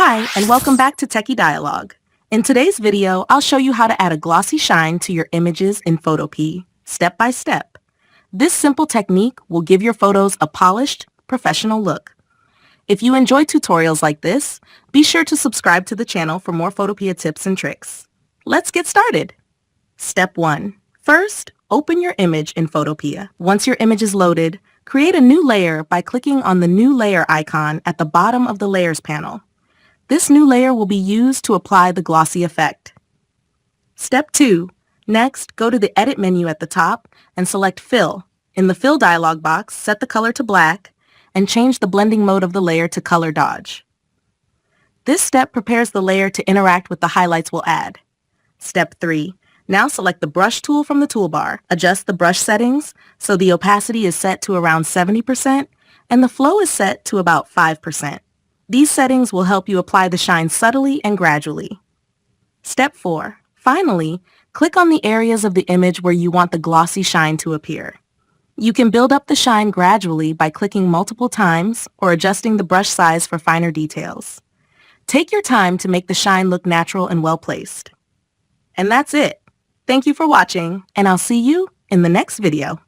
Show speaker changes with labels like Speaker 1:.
Speaker 1: Hi, and welcome back to Techie Dialogue. In today's video, I'll show you how to add a glossy shine to your images in Photopea, step by step. This simple technique will give your photos a polished, professional look. If you enjoy tutorials like this, be sure to subscribe to the channel for more Photopea tips and tricks. Let's get started. Step 1. First, open your image in Photopea. Once your image is loaded, create a new layer by clicking on the New Layer icon at the bottom of the Layers panel. This new layer will be used to apply the glossy effect. Step 2. Next, go to the Edit menu at the top and select Fill. In the Fill dialog box, set the color to black and change the blending mode of the layer to Color Dodge. This step prepares the layer to interact with the highlights we'll add. Step 3. Now select the Brush tool from the toolbar. Adjust the brush settings so the opacity is set to around 70% and the flow is set to about 5%. These settings will help you apply the shine subtly and gradually. Step 4. Finally, click on the areas of the image where you want the glossy shine to appear. You can build up the shine gradually by clicking multiple times or adjusting the brush size for finer details. Take your time to make the shine look natural and well-placed. And that's it. Thank you for watching, and I'll see you in the next video.